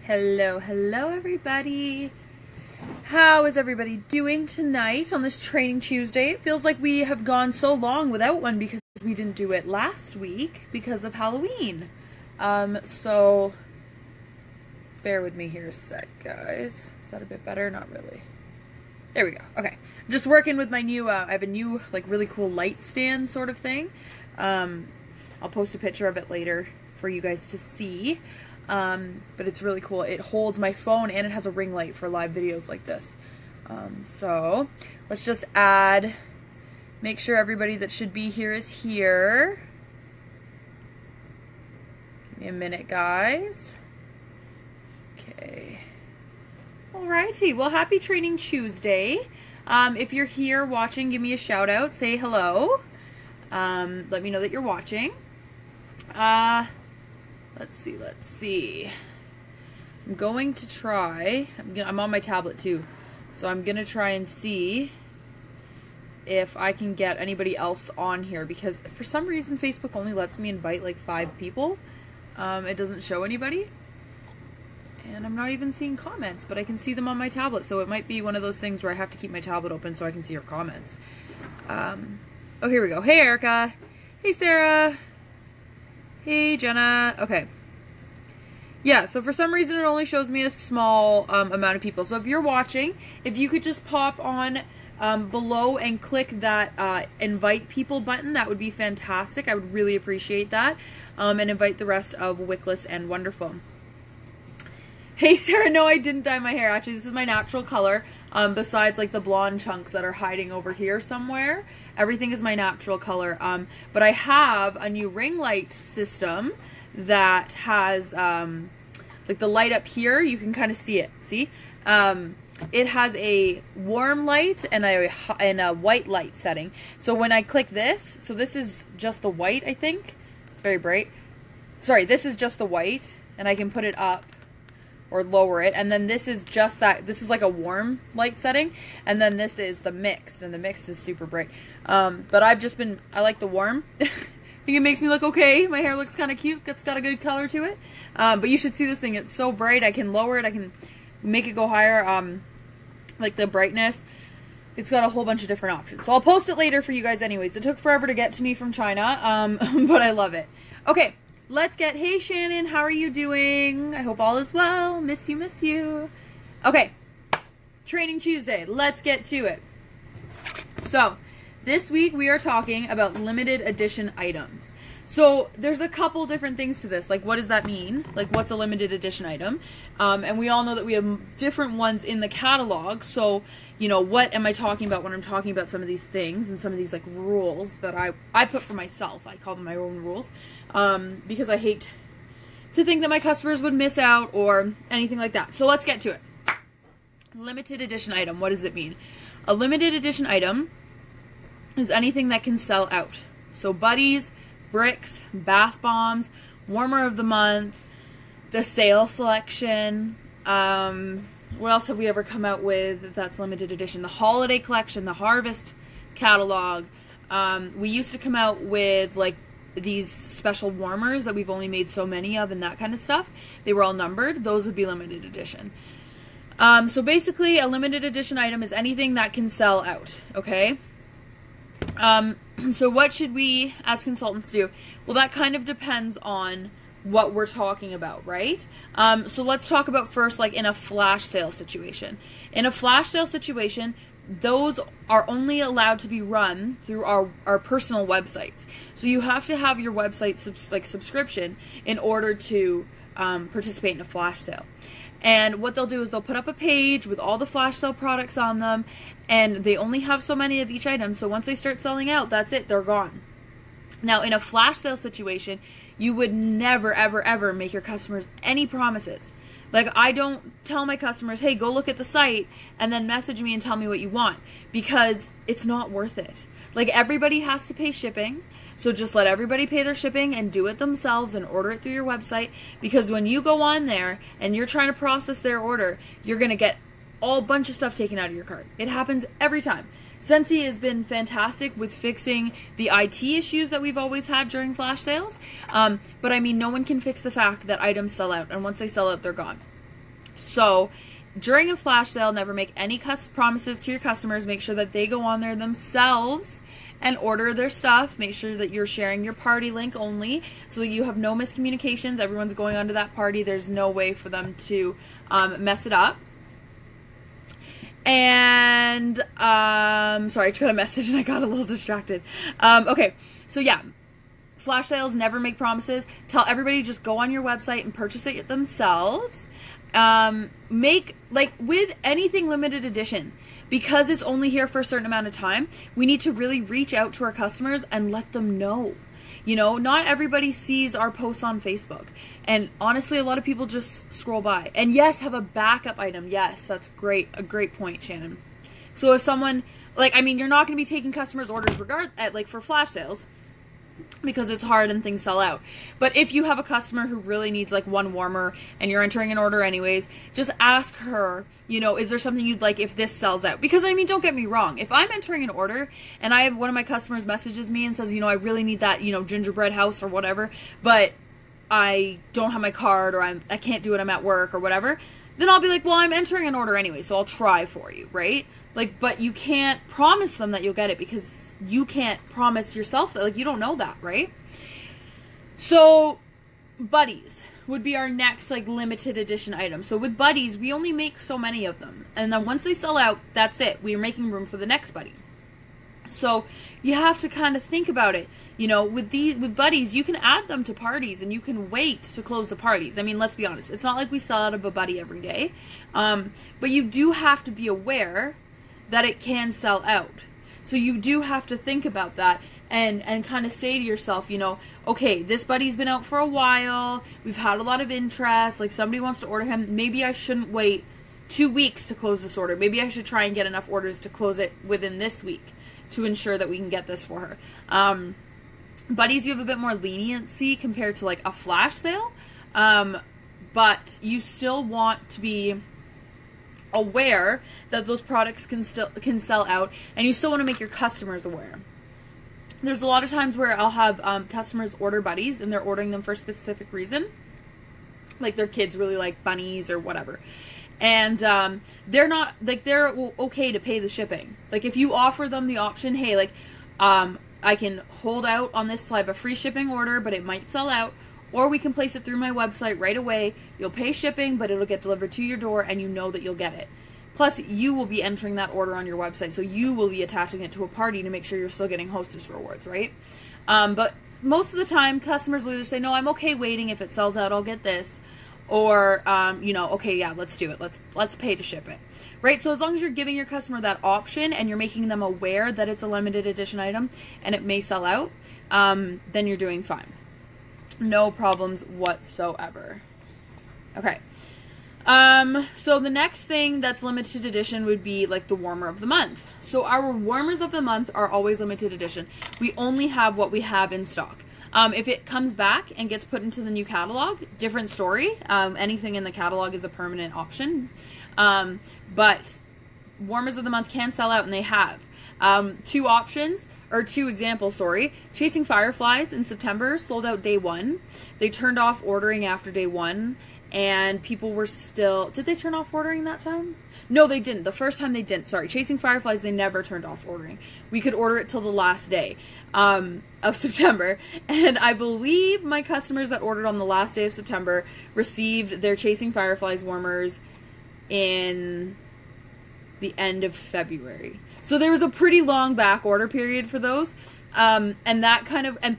Hello, hello everybody. How is everybody doing tonight on this Training Tuesday? It feels like we have gone so long without one because we didn't do it last week because of Halloween. So bear with me here a sec, guys. Is that a bit better? Not really. There we go. Okay. I'm just working with my new, I have a new, like, really cool light stand sort of thing. I'll post a picture of it later for you guys to see. But it's really cool. It holds my phone and it has a ring light for live videos like this. So let's just make sure everybody that should be here is here. Give me a minute, guys. Okay. Alrighty, well, happy Training Tuesday. If you're here watching, give me a shout out, say hello. Let me know that you're watching. Let's see. I'm going to try, I'm on my tablet too, so I'm gonna try and see if I can get anybody else on here, because for some reason Facebook only lets me invite like 5 people. It doesn't show anybody, and I'm not even seeing comments, but I can see them on my tablet, so it might be one of those things where I have to keep my tablet open so I can see your comments. Oh, here we go. Hey, Erica. Hey, Sarah. Hey, Jenna. Okay. Yeah, so for some reason it only shows me a small amount of people. So if you're watching, if you could just pop on below and click that invite people button, that would be fantastic. I would really appreciate that. And invite the rest of Wickless and Wonderful. Hey, Sarah. No, I didn't dye my hair. Actually, this is my natural color. Besides like the blonde chunks that are hiding over here somewhere. Everything is my natural color. But I have a new ring light system that has like the light up here. You can kind of see it. See? It has a warm light and a white light setting. So when I click this, so this is just the white, I think. It's very bright. Sorry, this is just the white, and I can put it up or lower it, and then this is just that, this is like a warm light setting, and then this is the mixed, and the mixed is super bright. But I like the warm. I think it makes me look okay. My hair looks kind of cute. It's got a good color to it. But you should see this thing. It's so bright. I can lower it. I can make it go higher, like the brightness. It's got a whole bunch of different options. So I'll post it later for you guys anyways. It took forever to get to me from China, but I love it. Okay. Hey Shannon, how are you doing? I hope all is well. Miss you. Okay, Training Tuesday, let's get to it. So, this week we are talking about limited edition items. So, there's a couple different things to this. Like, what does that mean? Like, what's a limited edition item? And we all know that we have different ones in the catalog. So, you know, what am I talking about when I'm talking about some of these things and some of these, like, rules that I put for myself. I call them my own rules. Because I hate to think that my customers would miss out or anything like that. So let's get to it. Limited edition item. What does it mean? A limited edition item is anything that can sell out. So buddies, bricks, bath bombs, warmer of the month, the sale selection. What else have we ever come out with that's limited edition? The holiday collection, the harvest catalog. We used to come out with like these special warmers that we've only made so many of and that kind of stuff. They were all numbered. Those would be limited edition. So basically a limited edition item is anything that can sell out, okay? So what should we as consultants do? Well, that kind of depends on what we're talking about, right? So let's talk about first, like in a flash sale situation. In a flash sale situation, those are only allowed to be run through our personal websites. So you have to have your website subscription in order to participate in a flash sale. And what they'll do is they'll put up a page with all the flash sale products on them, and they only have so many of each item. So once they start selling out, that's it, they're gone. Now, in a flash sale situation, you would never, ever, ever make your customers any promises. Like, I don't tell my customers, hey, go look at the site and then message me and tell me what you want, because it's not worth it. Like, everybody has to pay shipping, so just let everybody pay their shipping and do it themselves and order it through your website, because when you go on there and you're trying to process their order, you're going to get a bunch of stuff taken out of your cart. It happens every time. Scentsy has been fantastic with fixing the IT issues that we've always had during flash sales. But I mean, no one can fix the fact that items sell out, and once they sell out, they're gone. So during a flash sale, never make any promises to your customers. Make sure that they go on there themselves and order their stuff. Make sure that you're sharing your party link only so that you have no miscommunications. Everyone's going onto that party. There's no way for them to mess it up. And, sorry, I just got a message and I got a little distracted. Okay, so yeah, flash sales, never make promises. Tell everybody just go on your website and purchase it themselves. With anything limited edition, because it's only here for a certain amount of time, we need to really reach out to our customers and let them know. You know, not everybody sees our posts on Facebook. And honestly, a lot of people just scroll by. And yes, have a backup item. Yes, that's great. A great point, Shannon. So if someone, you're not going to be taking customers' orders for flash sales, because it's hard and things sell out. But if you have a customer who really needs one warmer and you're entering an order anyways, just ask her, is there something you'd like if this sells out? Because don't get me wrong, if I'm entering an order and I have one of my customers messages me and says, I really need that, gingerbread house or whatever, but I don't have my card or I can't do it, I'm at work or whatever, then I'll be like, well, I'm entering an order anyway, so I'll try for you, right? But you can't promise them that you'll get it because you can't promise yourself that, you don't know that, right? So buddies would be our next limited edition item. So with buddies, we only make so many of them, and then once they sell out, that's it. We're making room for the next buddy. So you have to kind of think about it. With buddies, you can add them to parties and you can wait to close the parties. Let's be honest, it's not like we sell out of a buddy every day, but you do have to be aware that it can sell out. So you do have to think about that and kind of say to yourself, okay, this buddy's been out for a while. We've had a lot of interest. Somebody wants to order him. Maybe I shouldn't wait 2 weeks to close this order. Maybe I should try and get enough orders to close it within this week to ensure that we can get this for her. Buddies, you have a bit more leniency compared to a flash sale. But you still want to be aware that those products can sell out, and you still want to make your customers aware. There's a lot of times where I'll have customers order buddies and they're ordering them for a specific reason, their kids really like bunnies or whatever, and they're not they're okay to pay the shipping. If you offer them the option, hey, I can hold out on this till I have a free shipping order, but it might sell out, or we can place it through my website right away. You'll pay shipping, but it'll get delivered to your door, and you know that you'll get it. Plus, you will be entering that order on your website, so you will be attaching it to a party to make sure you're still getting hostess rewards, right? But most of the time, customers will either say, no, I'm okay waiting. If it sells out, I'll get this. Or, okay, yeah, let's do it. Let's pay to ship it, right? So as long as you're giving your customer that option and you're making them aware that it's a limited edition item and it may sell out, then you're doing fine. No problems whatsoever. Okay. So the next thing that's limited edition would be the warmer of the month. So our warmers of the month are always limited edition. We only have what we have in stock. If it comes back and gets put into the new catalog, different story. Anything in the catalog is a permanent option. But warmers of the month can sell out, and they have. Two examples, Chasing Fireflies in September sold out day 1. They turned off ordering after day 1, and people were still... Did they turn off ordering that time? No, they didn't. The first time they didn't. Sorry. Chasing Fireflies, they never turned off ordering. We could order it till the last day of September, and I believe my customers that ordered on the last day of September received their Chasing Fireflies warmers in the end of February. So there was a pretty long back order period for those. And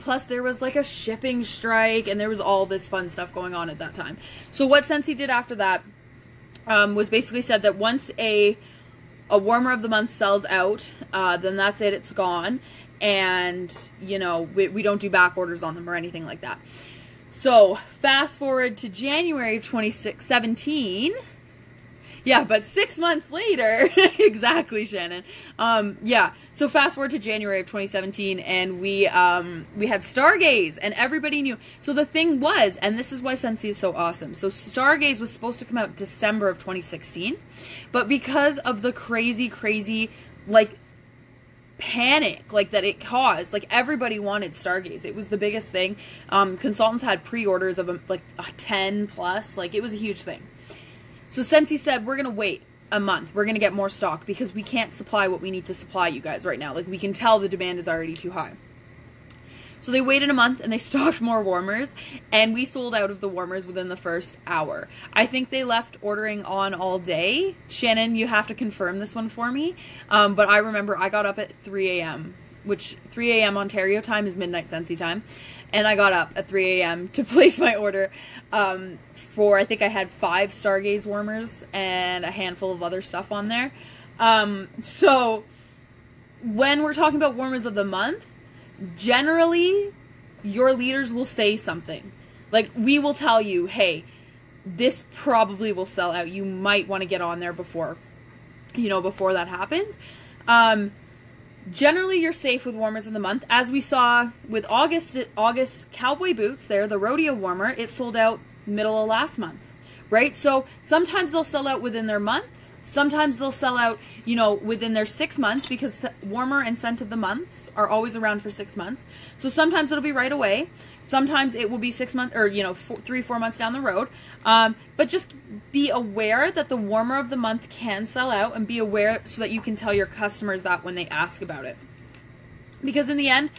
plus there was a shipping strike, and there was all this fun stuff going on at that time. So what Scentsy did after that was basically said that once a warmer of the month sells out, then that's it, it's gone. And, we don't do back orders on them or anything like that. So fast forward to January of 2017. Yeah, but 6 months later, exactly, Shannon. Yeah, so fast forward to January of 2017, and we had Stargaze, and everybody knew. So the thing was, and this is why Scentsy is so awesome. So Stargaze was supposed to come out December of 2016, but because of the crazy, panic that it caused, everybody wanted Stargaze. It was the biggest thing. Consultants had pre-orders of 10 plus. It was a huge thing. So Scentsy said, we're going to wait a month. We're going to get more stock because we can't supply what we need to supply you guys right now. Like, we can tell the demand is already too high. So they waited a month and they stocked more warmers, and we sold out of the warmers within the first hour. I think they left ordering on all day. Shannon, you have to confirm this one for me. But I remember I got up at 3 a.m., which 3 a.m. Ontario time is midnight Scentsy time. And I got up at 3 a.m. to place my order for, I think I had 5 Stargaze warmers and a handful of other stuff on there. So when we're talking about warmers of the month, generally your leaders will say something. Like, we will tell you, hey, this probably will sell out. You might want to get on there before, before that happens. Generally, you're safe with warmers of the month. As we saw with August cowboy boots there, the rodeo warmer, it sold out middle of last month, right? So sometimes they'll sell out within their month. Sometimes they'll sell out, within their 6 months, because warmer and scent of the months are always around for 6 months. So sometimes it'll be right away. Sometimes it will be 6 months or, 3-4 months down the road. But just be aware that the warmer of the month can sell out, and be aware so that you can tell your customers that when they ask about it. Because in the end,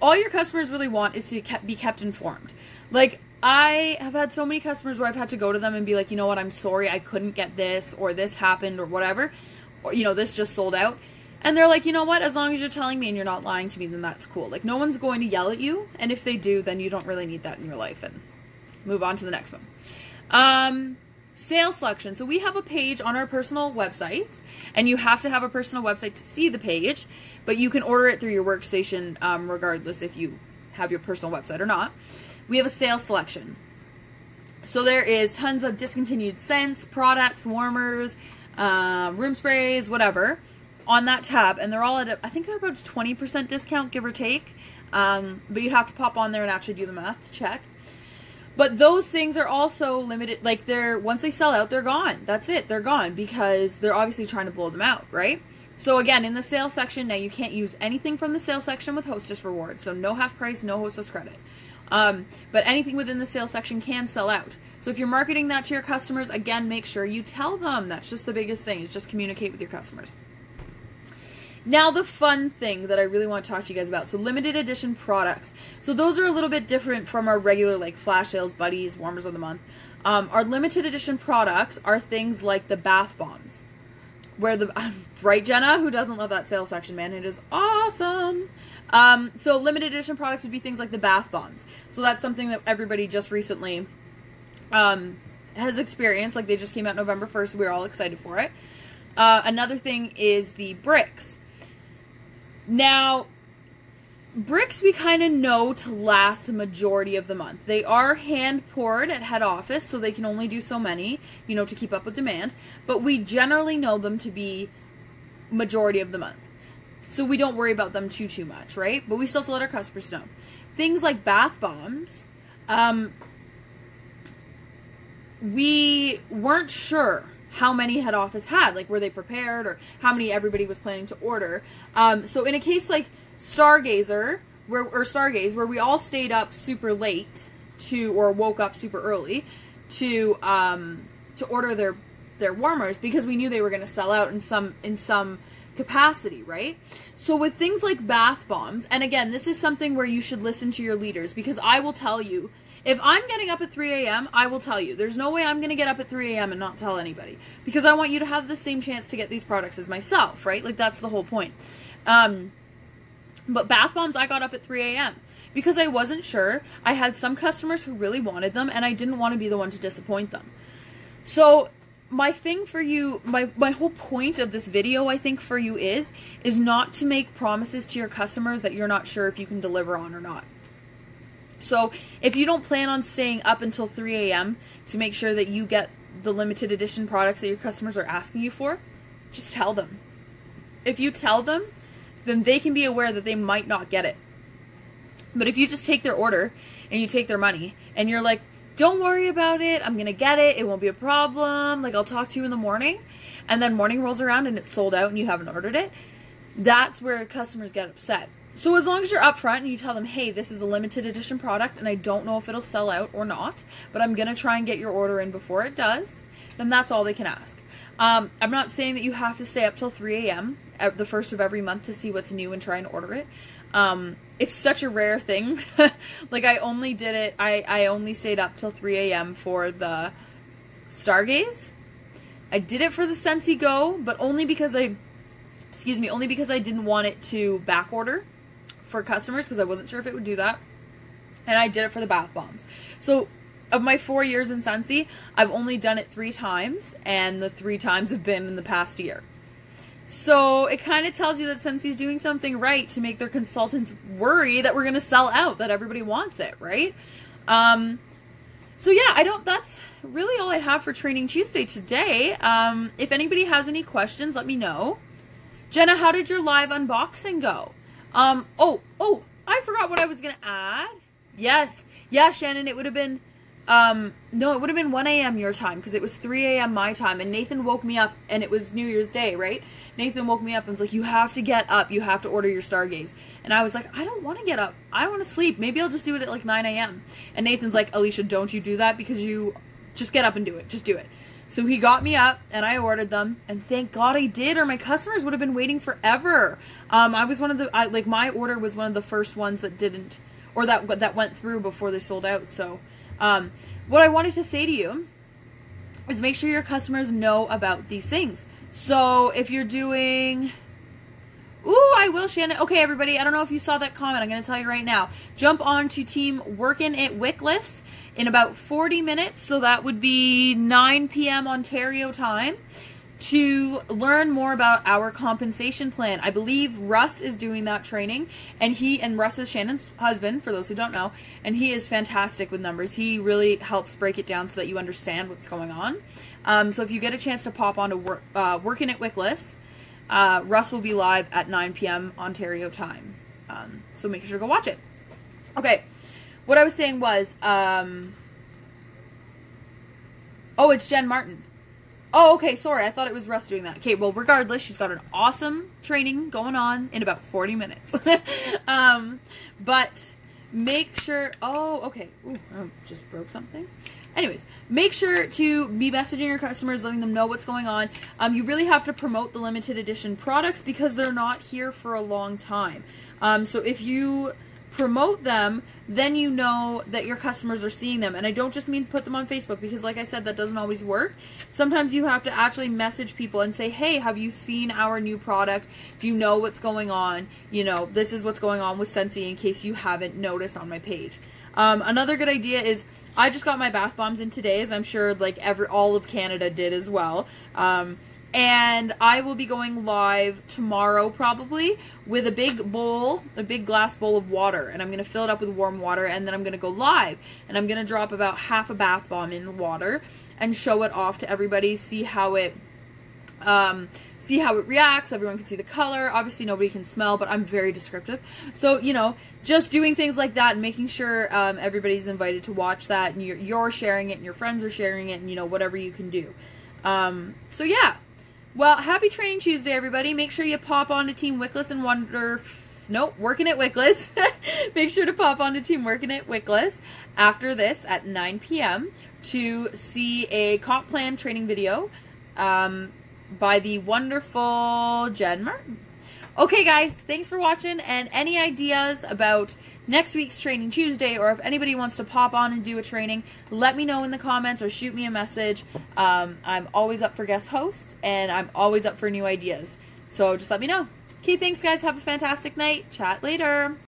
all your customers really want is to be kept informed. Like, I have had so many customers where I've had to go to them and be like, you know what, I'm sorry, I couldn't get this, or this happened, or whatever, or, this just sold out. And they're like, you know what, as long as you're telling me and you're not lying to me, then that's cool. Like, no one's going to yell at you, and if they do, then you don't really need that in your life, and move on to the next one. Sales selection. So we have a page on our personal websites, and you have to have a personal website to see the page, but you can order it through your workstation regardless if you have your personal website or not. We have a sales selection. So there is tons of discontinued scents, products, warmers, room sprays, whatever, on that tab. And they're all at, I think they're about a 20% discount, give or take. But you'd have to pop on there and actually do the math to check. But those things are also limited. Like, once they sell out, they're gone. That's it. They're gone because they're obviously trying to blow them out, right? So again, in the sales section, now you can't use anything from the sales section with Hostess rewards. So no half price, no Hostess credit. But anything within the sales section can sell out. So if you're marketing that to your customers, again, make sure you tell them. That's just the biggest thing, is just communicate with your customers. Now the fun thing that I really want to talk to you guys about. So limited edition products. So those are a little bit different from our regular, like, flash sales, buddies, warmers of the month. Our limited edition products are things like the bath bombs. Where right, Jenna? Who doesn't love that sales section, man? It is awesome. So limited edition products would be things like the bath bombs. So that's something that everybody just recently has experienced. Like, they just came out November 1st. We're all excited for it. Another thing is the bricks. Now, bricks we kind of know to last a majority of the month. They are hand poured at head office, so they can only do so many, to keep up with demand. But we generally know them to be majority of the month. So we don't worry about them too much, right? But we still have to let our customers know. Things like bath bombs, we weren't sure how many head office had. Like, were they prepared, or how many everybody was planning to order. So in a case like Stargaze, where we all stayed up super late or woke up super early to order their warmers, because we knew they were going to sell out in some capacity, right? So with things like bath bombs, and again, this is something where you should listen to your leaders, because I will tell you, if I'm getting up at 3 a.m., I will tell you. There's no way I'm going to get up at 3 a.m. and not tell anybody, because I want you to have the same chance to get these products as myself, right? Like, that's the whole point. But bath bombs, I got up at 3 a.m. because I wasn't sure. I had some customers who really wanted them, and I didn't want to be the one to disappoint them. So my thing for you, my whole point of this video, I think, for you is not to make promises to your customers that you're not sure if you can deliver on or not. So if you don't plan on staying up until 3 a.m. to make sure that you get the limited edition products that your customers are asking you for, just tell them. If you tell them, then they can be aware that they might not get it. But if you just take their order and you take their money and you're like, don't worry about it, I'm going to get it, it won't be a problem, like, I'll talk to you in the morning, and then morning rolls around and it's sold out and you haven't ordered it, that's where customers get upset. So as long as you're upfront and you tell them, hey, this is a limited edition product and I don't know if it'll sell out or not, but I'm going to try and get your order in before it does, then that's all they can ask. I'm not saying that you have to stay up till 3 a.m. at the first of every month to see what's new and try and order it. It's such a rare thing. Like, I only did it, I only stayed up till 3 a.m. for the Stargaze. I did it for the Scentsy Go, but only because I didn't want it to back order for customers, because I wasn't sure if it would do that. And I did it for the bath bombs. So, of my 4 years in Scentsy, I've only done it 3 times, and the 3 times have been in the past year. So it kind of tells you that Scentsy's doing something right to make their consultants worry that we're going to sell out, that everybody wants it, right? So yeah, that's really all I have for Training Tuesday today. If anybody has any questions, let me know. Jenna, how did your live unboxing go? Oh, I forgot what I was going to add. Yes. Yeah, Shannon, it would have been, no, it would have been 1 a.m. your time, because it was 3 a.m. my time, and Nathan woke me up, and it was New Year's Day, right? Nathan woke me up and was like, you have to get up, you have to order your Stargaze. And I was like, I don't want to get up, I want to sleep, maybe I'll just do it at like 9 a.m. And Nathan's like, Alicia, don't you do that, because you just get up and do it, just do it. So he got me up, and I ordered them, and thank God I did, or my customers would have been waiting forever. I was one of the, like, my order was one of the first ones that didn't, or that went through before they sold out. So what I wanted to say to you is make sure your customers know about these things. So if you're doing, ooh, I will, Shannon. Okay, everybody, I don't know if you saw that comment. I'm going to tell you right now. Jump on to Team Workin' It Wickless in about 40 minutes. So that would be 9 p.m. Ontario time, to learn more about our compensation plan. I believe Russ is doing that training, and Russ is Shannon's husband, for those who don't know, and he is fantastic with numbers. He really helps break it down so that you understand what's going on. So if you get a chance to pop on to Workin' It Wickless, Russ will be live at 9 p.m. Ontario time. So make sure to go watch it. Okay, what I was saying was, oh, it's Jen Martin. Oh, okay, sorry, I thought it was Russ doing that. Okay, well, regardless, she's got an awesome training going on in about 40 minutes. But make sure, oh, okay, ooh, I just broke something. Anyways, make sure to be messaging your customers, letting them know what's going on. You really have to promote the limited edition products, because they're not here for a long time. So if you promote them, then you know that your customers are seeing them. And I don't just mean put them on Facebook, because like I said, that doesn't always work. Sometimes you have to actually message people and say, hey, have you seen our new product? Do you know what's going on? You know, this is what's going on with Scentsy, in case you haven't noticed on my page. Another good idea is, I just got my bath bombs in today, as I'm sure like all of Canada did as well. And I will be going live tomorrow probably with a big bowl, a big glass bowl of water, and I'm going to fill it up with warm water, and then I'm going to go live, and I'm going to drop about half a bath bomb in the water and show it off to everybody, see how it reacts. Everyone can see the color. Obviously nobody can smell, but I'm very descriptive. So, you know, just doing things like that and making sure everybody's invited to watch that, and you're sharing it, and your friends are sharing it, and, you know, whatever you can do. So yeah. Well, happy Training Tuesday, everybody. Make sure you pop on to Team Wickless and Workin' It Wickless. Make sure to pop on to Team Workin' It Wickless after this at 9 p.m. to see a comp plan training video by the wonderful Jen Martin. Okay, guys, thanks for watching, and any ideas about next week's Training Tuesday, or if anybody wants to pop on and do a training, let me know in the comments or shoot me a message. I'm always up for guest hosts, and I'm always up for new ideas. So just let me know. Okay, thanks, guys. Have a fantastic night. Chat later.